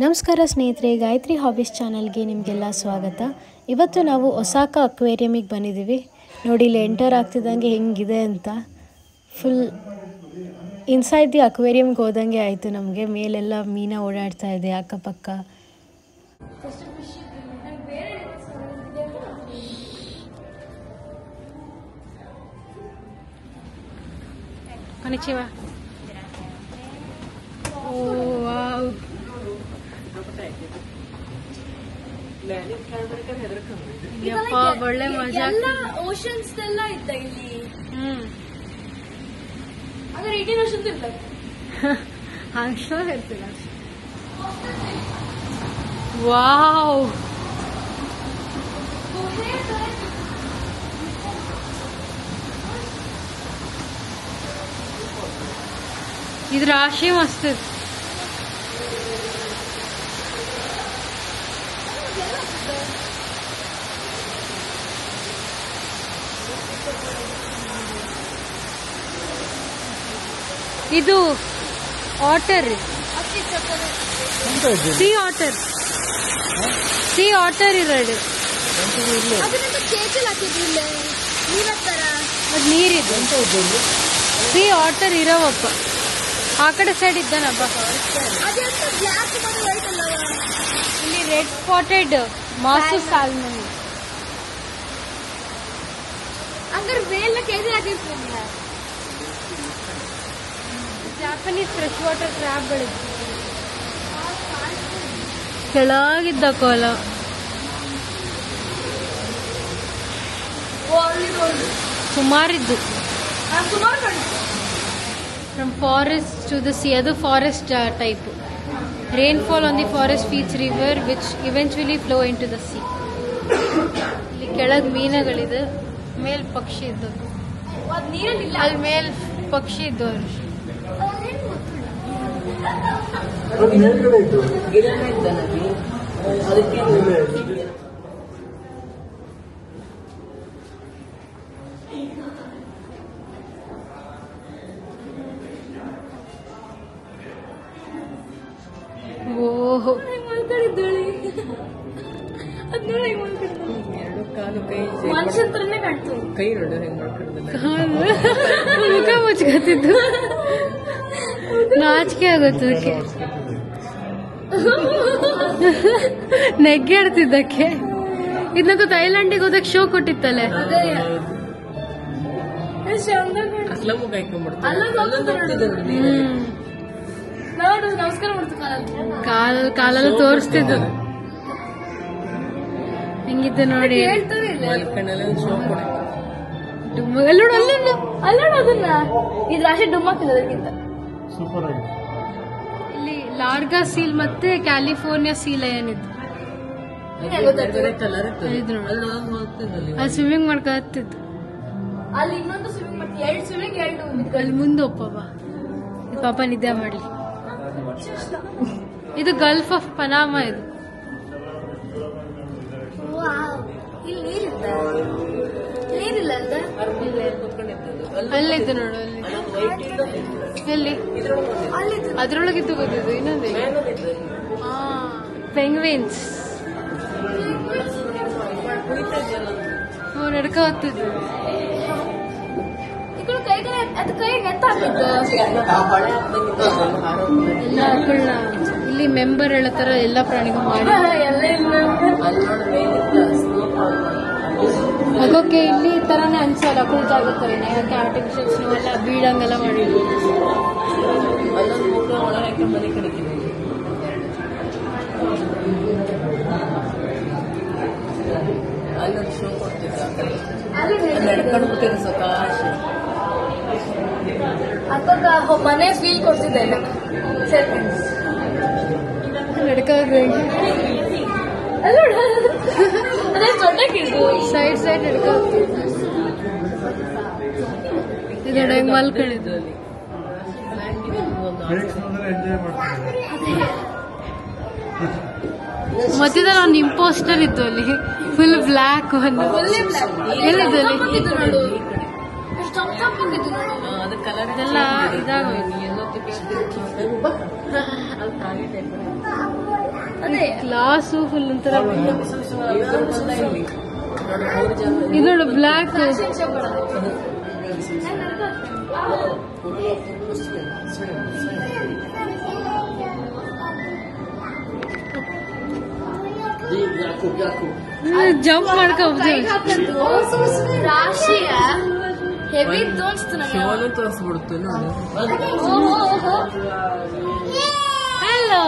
ನಮಸ್ಕಾರ ಸ್ನೇಹಿತರೆ, ಗಾಯತ್ರಿ ಹಾಬೀಸ್ ಚಾನಲ್ಗೆ ನಿಮಗೆಲ್ಲ ಸ್ವಾಗತ. ಇವತ್ತು ನಾವು ಒಸಾಕಾ ಅಕ್ವೇರಿಯಮಿಗೆ ಬಂದಿದ್ದೀವಿ. ನೋಡಿ ಇಲ್ಲಿ ಎಂಟರ್ ಆಗ್ತಿದ್ದಂಗೆ ಹೆಂಗಿದೆ ಅಂತ. ಫುಲ್ ಇನ್ಸೈಡ್ ದಿ ಅಕ್ವೇರಿಯಮ್ಗೆ ಹೋದಂಗೆ ಆಯಿತು ನಮಗೆ. ಮೇಲೆಲ್ಲ ಮೀನ ಓಡಾಡ್ತಾ ಇದೆ ಅಕ್ಕಪಕ್ಕ. konnichiwa. Oh wow. ಯಪ್ಪ ಒಳ್ಳೆ ಮಜಾ. ಓಷನ್ಸ್ ಎಲ್ಲ ಇದ್ದ ಇಲ್ಲಿ. ಅಂದ್ರೆ 18 ಓಷನ್ಸ್ ಇಲ್ಲ. ಹಂಗ ಹೇಳ್ತಿಲ್ಲ. ವಾವ್, ಇದು ರಾಶಿ ಮಸ್ತ್. ಇದು ಆಟರ್, ಸಿ ಆಟರ್, ಸಿ ಆಟರ್ ಇರೋದು. ಅದು ನೀರಿದೆ. ಸಿ ಆಟರ್ ಇರೋವಪ್ಪ ಆ ಕಡೆ ಸೈಡ್ ಇದ್ದಾನಪ್ಪ. ಇಲ್ಲಿ red spotted masu salmon. Japanese fresh water ಕ್ರ್ಯಾಬ್ಗಳಿದ್ದು ಕೆಳಗಿದ್ದ ಕೋಲ. ಸುಮಾರಿದ್ದು. From forest to the sea, ಅದು forest type. Rainfall on the forest feeds river which eventually flow into the sea. ಇಲ್ಲಿ ಕೆಳಗ್ ಮೀನುಗಳಿದೆ, ಮೇಲ್ ಪಕ್ಷಿ ಇದ್ದವು. ಅಲ್ಲಿ ಮೇಲ್ ಪಕ್ಷಿ ಇದ್ದವರು. ಓಹೋ, ಮುಖ ಮುಚ್ಕತ್ತಿದ್ದು ನಾಚಿಕೆ ಆಗುತ್ತದಕ್ಕೆ, ನೆಗ್ಗೆ ಆಡ್ತಿದ್ದಕ್ಕೆ. ಇದನ್ನಂತೂ ಥೈಲ್ಯಾಂಡಿಗೆ ಹೋದಕ್ಕೆ ಶೋ ಕೊಟ್ಟಿತ್ತಲ್ಲೇ. ಕಾಲೆಲ್ಲ ತೋರಿಸ್ತಿದ್ದು ಹೆಂಗಿದ್ದು ನೋಡಿ. ಇದು ರಾಶಿ ಡುಮ್ಮಾಕಿಲ್ಲ ಅದಕ್ಕಿಂತ. ಇಲ್ಲಿ ಲಾರ್ಗಾ ಸೀಲ್ ಮತ್ತೆ ಕ್ಯಾಲಿಫೋರ್ನಿಯಾ ಸೀಲ್ ಏನಿದ್ದು ಅದು ಸ್ವಿಮ್ಮಿಂಗ್ ಮಾಡ್ಕೊತಿದ್ದು. ಅಲ್ಲಿ ಇನ್ನೊಂದು ಸ್ವಿಮ್ಮಿಂಗ್ ಮಾಡ್ತೀವಿ, 2 ಸ್ವಿಮ್ಮಿಂಗ್ 2 ಅಲ್ಲಿ ಮುಂದೆ ಒಪ್ಪವ ಪಾಪ ನಿದ್ದೆ ಮಾಡ್ಲಿ. ಇದು ಗಲ್ಫ್ ಆಫ್ ಪನಾಮ. ಇದು ಇಲ್ಲಿ ನೀರಿಲ್ಲ ಅಲ್ಲಿದ್ದು ನೋಡು. ಅಲ್ಲಿ ಎಲ್ಲಿ ಅದ್ರೊಳಗಿದ್ದು ಗೊತ್ತಿದ್ದು. ಇನ್ನೊಂದು ಪೆಂಗ್ವಿನ್ಸ್ ನಡ್ಕ ಹೊತ್ತಿದ್ದು. ಎಲ್ಲ ಇಲ್ಲಿ ಮೆಂಬರ್ ಹೇಳತರ ಎಲ್ಲ ಪ್ರಾಣಿಗಳು ಮಾಡಿ ಅದಕ್ಕೆ ಇಲ್ಲಿ ಈ ತರಾನೇ ಅನ್ಸಲ್ಲ. ಕುಳಿತ ಆಗುತ್ತಾರೆ ಯಾಕೆ ಆರ್ಟಿಫಿಷಿಯಲ್ ಸ್ನೋ ಎಲ್ಲ ಬೀಳಂಗೆಲ್ಲ ಮಾಡಿದ್ರು. ಮನೆ ಫೀಲ್ ಕೊಡ್ತಿದ್ದೆ ಸೈಡ್ ಸೈಡ್ ಹಿಡ್ಕ ಇದು ಹೆಂಗ್ ಮಲ್ಕೊಂಡಿದ್ದು. ಮತ್ತಿದ ಒಂದು ಇಂಪೋಸ್ಟರ್ ಇತ್ತು ಅಲ್ಲಿ, ಫುಲ್ ಬ್ಲ್ಯಾಕ್ ಒಂದು. ಎಲ್ಲಿದ್ದು ಅಲ್ಲಿ ಅದೆಲ್ಲ ಇದಾಗೋಯ್ತು. ಅದೇ ಗ್ಲಾಸು ಫುಲ್ ಒಂಥರ ಇದೋಳು ಬ್ಲ್ಯಾಕ್. ಜಂಪ್ ಮಾಡ್ಕೋಬಹುದು. ರಾಶಿಯ ಹೆವಿ ತೋರಿಸ್ತು ಹಲೋ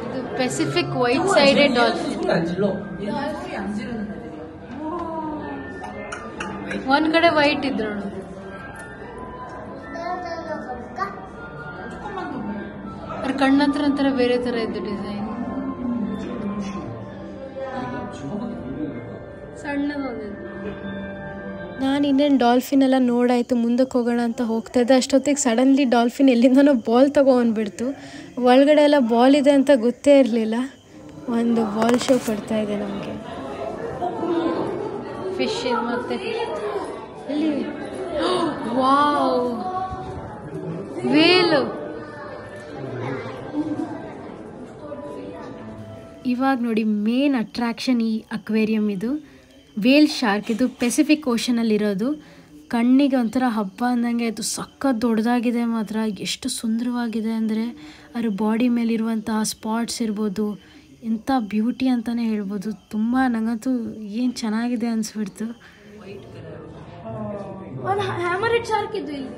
ಇದು ಪೆಸಿಫಿಕ್ ವೈಟ್ ಸೈಡೆಡ್ ಡಾಲ್ಫಿನ್. ಒಂದ್ ಕಡೆ ವೈಟ್ ಇದ್ರೋಳು. ಅವ್ರ ಕಣ್ಣತ್ರ ಒಂಥರ ಬೇರೆ ತರ ಇದ್ದು ಡಿಸೈನ್. ಸಣ್ಣದೊಂದಿದ್ದು. ನಾನು ಇನ್ನೇನು ಡಾಲ್ಫಿನ್ ಎಲ್ಲ ನೋಡಾಯಿತು, ಮುಂದಕ್ಕೆ ಹೋಗೋಣ ಅಂತ ಹೋಗ್ತಾ ಇದ್ದೆ. ಅಷ್ಟೊತ್ತಿಗೆ ಸಡನ್ಲಿ ಡಾಲ್ಫಿನ್ ಎಲ್ಲಿಂದನೋ ಬಾಲ್ ತೊಗೊಂಡ್ಬಿಡ್ತು. ಒಳಗಡೆ ಎಲ್ಲ ಬಾಲ್ ಇದೆ ಅಂತ ಗೊತ್ತೇ ಇರಲಿಲ್ಲ. ಒಂದು ಬಾಲ್ ಶೋ ಕೊಡ್ತಾ ಇದೆ ನಮಗೆ. ಫಿಶ್ ಮತ್ತೆ ಇಲ್ಲಿ ವಾವ್ ವೇಲು. ಇವಾಗ ನೋಡಿ ಮೇನ್ ಅಟ್ರಾಕ್ಷನ್ ಈ ಅಕ್ವೇರಿಯಂ. ಇದು ವೇಲ್ ಶಾರ್ಕ್. ಇದು ಪೆಸಿಫಿಕ್ ಓಷನಲ್ಲಿರೋದು. ಕಣ್ಣಿಗೆ ಒಂಥರ ಹಬ್ಬ ಅಂದಂಗೆ ಇದು ಸಖತ್ ದೊಡ್ಡದಾಗಿದೆ. ಮಾತ್ರ ಎಷ್ಟು ಸುಂದರವಾಗಿದೆ ಅಂದರೆ ಅದ್ರ ಬಾಡಿ ಮೇಲಿರುವಂತಹ ಸ್ಪಾಟ್ಸ್ ಇರ್ಬೋದು, ಎಂಥ ಬ್ಯೂಟಿ ಅಂತಲೇ ಹೇಳ್ಬೋದು. ತುಂಬ ನನಗಂತೂ ಏನು ಚೆನ್ನಾಗಿದೆ ಅನಿಸ್ಬಿಡ್ತು. ಹ್ಯಾಮರೆಡ್ ಶಾರ್ಕ್ ಇದು ಇಲ್ಲಿ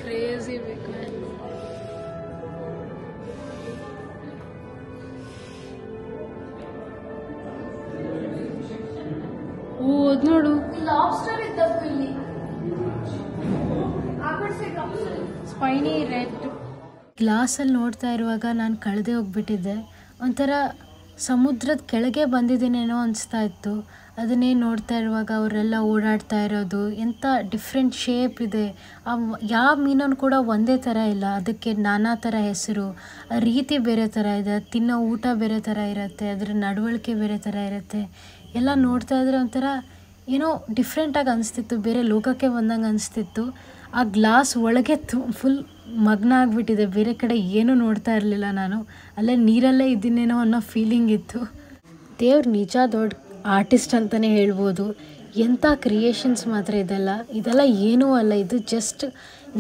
ಕ್ರೇಜಿ ಬೇಕು. ಓ ಅದ್ ನೋಡು, ಲಾಬ್ಸ್ಟರ್ ಇದ್ದದ್ದು ಇಲ್ಲಿ ಸ್ಪೈನಿ ರೆಡ್. ಗ್ಲಾಸಲ್ಲಿ ನೋಡ್ತಾ ಇರುವಾಗ ನಾನು ಕಳೆದೇ ಹೋಗ್ಬಿಟ್ಟಿದ್ದೆ. ಒಂಥರ ಸಮುದ್ರದ ಕೆಳಗೆ ಬಂದಿದ್ದೀನೇನೋ ಅನಿಸ್ತಾ ಇತ್ತು. ಅದನ್ನೇ ನೋಡ್ತಾ ಇರುವಾಗ ಅವರೆಲ್ಲ ಓಡಾಡ್ತಾ ಇರೋದು, ಎಂಥ ಡಿಫ್ರೆಂಟ್ ಶೇಪ್ ಇದೆ. ಯಾವ ಮೀನನ್ನು ಕೂಡ ಒಂದೇ ಥರ ಇಲ್ಲ, ಅದಕ್ಕೆ ನಾನಾ ಥರ ಹೆಸರು, ರೀತಿ ಬೇರೆ ಥರ ಇದೆ, ತಿನ್ನೋ ಊಟ ಬೇರೆ ಥರ ಇರುತ್ತೆ, ಅದರ ನಡವಳಿಕೆ ಬೇರೆ ಥರ ಇರುತ್ತೆ. ಎಲ್ಲ ನೋಡ್ತಾ ಇದ್ರೆ ಒಂಥರ ಏನೋ ಡಿಫ್ರೆಂಟಾಗಿ ಅನಿಸ್ತಿತ್ತು, ಬೇರೆ ಲೋಕಕ್ಕೆ ಬಂದಂಗೆ ಅನಿಸ್ತಿತ್ತು. ಆ ಗ್ಲಾಸ್ ಒಳಗೆ ಫುಲ್ ಮಗ್ನ ಆಗಿಬಿಟ್ಟಿದೆ. ಬೇರೆ ಕಡೆ ಏನೂ ನೋಡ್ತಾ ಇರಲಿಲ್ಲ ನಾನು. ಅಲ್ಲೇ ನೀರಲ್ಲೇ ಇದ್ದೀನೇನೋ ಅನ್ನೋ ಫೀಲಿಂಗ್ ಇತ್ತು. ದೇವ್ರು ನಿಜ ದೊಡ್ಡ ಆರ್ಟಿಸ್ಟ್ ಅಂತಲೇ ಹೇಳ್ಬೋದು. ಎಂಥ ಕ್ರಿಯೇಷನ್ಸ್ ಮಾತ್ರ ಇದೆಲ್ಲ ಏನೂ ಅಲ್ಲ. ಇದು ಜಸ್ಟ್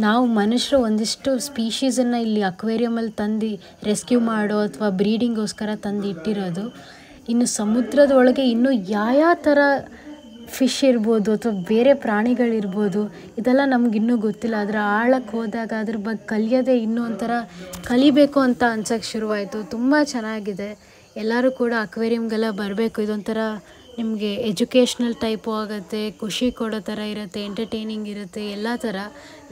ನಾವು ಮನುಷ್ಯರು ಒಂದಿಷ್ಟು ಸ್ಪೀಷೀಸನ್ನು ಇಲ್ಲಿ ಅಕ್ವೇರಿಯಮಲ್ಲಿ ತಂದು ರೆಸ್ಕ್ಯೂ ಮಾಡೋ ಅಥವಾ ಬ್ರೀಡಿಂಗೋಸ್ಕರ ತಂದು ಇಟ್ಟಿರೋದು. ಇನ್ನು ಸಮುದ್ರದ ಒಳಗೆ ಇನ್ನೂ ಯಾವ ಥರ ಫಿಶ್ ಇರ್ಬೋದು ಅಥವಾ ಬೇರೆ ಪ್ರಾಣಿಗಳಿರ್ಬೋದು, ಇದೆಲ್ಲ ನಮಗಿನ್ನೂ ಗೊತ್ತಿಲ್ಲ. ಅದರ ಆಳಕ್ಕೆ ಹೋದಾಗ ಅದ್ರ ಬಗ್ಗೆ ಕಲಿಯೋದೇ ಇನ್ನೂ ಒಂಥರ ಕಲಿಬೇಕು ಅಂತ ಅನ್ಸೋಕ್ಕೆ ಶುರುವಾಯಿತು. ತುಂಬ ಚೆನ್ನಾಗಿದೆ. ಎಲ್ಲರೂ ಕೂಡ ಅಕ್ವೇರಿಯಮ್ಗೆಲ್ಲ ಬರಬೇಕು. ಇದೊಂಥರ ನಿಮಗೆ ಎಜುಕೇಷ್ನಲ್ ಟೈಪು ಆಗುತ್ತೆ, ಖುಷಿ ಕೊಡೋ ಥರ ಇರುತ್ತೆ, ಎಂಟರ್ಟೈನಿಂಗ್ ಇರುತ್ತೆ. ಎಲ್ಲ ಥರ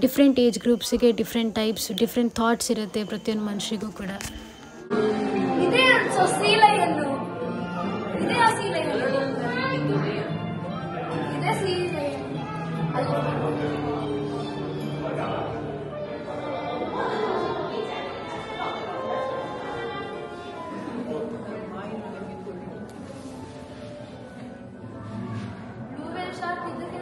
ಡಿಫ್ರೆಂಟ್ ಏಜ್ ಗ್ರೂಪ್ಸಿಗೆ ಡಿಫ್ರೆಂಟ್ ಟೈಪ್ಸ್, ಡಿಫ್ರೆಂಟ್ ಥಾಟ್ಸ್ ಇರುತ್ತೆ ಪ್ರತಿಯೊಂದು ಮನುಷ್ಯರಿಗೂ ಕೂಡ. ಇದೇ ಸೀಲೆಯನ್ನು ಇದೇ ಆ ಸೀಲೆಯನ್ನು ಇದೇ ಸೀಲೆ ಬ್ಲೂ ವೇಲ್ ಶಾರ್ಕ್ ಇದಕ್ಕೆ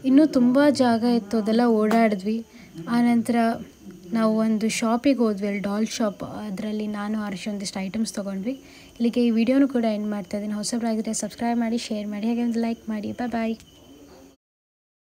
ಇನ್ನೂ ತುಂಬ ಜಾಗ ಇತ್ತು, ಅದೆಲ್ಲ ಓಡಾಡಿದ್ವಿ. ಆನಂತರ ನಾವು ಒಂದು ಶಾಪಿಗೆ ಹೋದ್ವಿ, ಅಲ್ಲಿ ಡಾಲ್ ಶಾಪ್. ಅದರಲ್ಲಿ ನಾನು ಹರ್ಷ ಒಂದಿಷ್ಟು ಐಟಮ್ಸ್ ತೊಗೊಂಡ್ವಿ. ಇಲ್ಲಿಗೆ ಈ ವಿಡಿಯೋನು ಕೂಡ ಎಂಡ್ ಮಾಡ್ತಾಯಿದ್ದೀನಿ. ಹೊಸಬರಾಗಿದ್ದರೆ ಸಬ್ಸ್ಕ್ರೈಬ್ ಮಾಡಿ, ಶೇರ್ ಮಾಡಿ, ಹಾಗೆ ಒಂದು ಲೈಕ್ ಮಾಡಿ. ಬಾಯ್.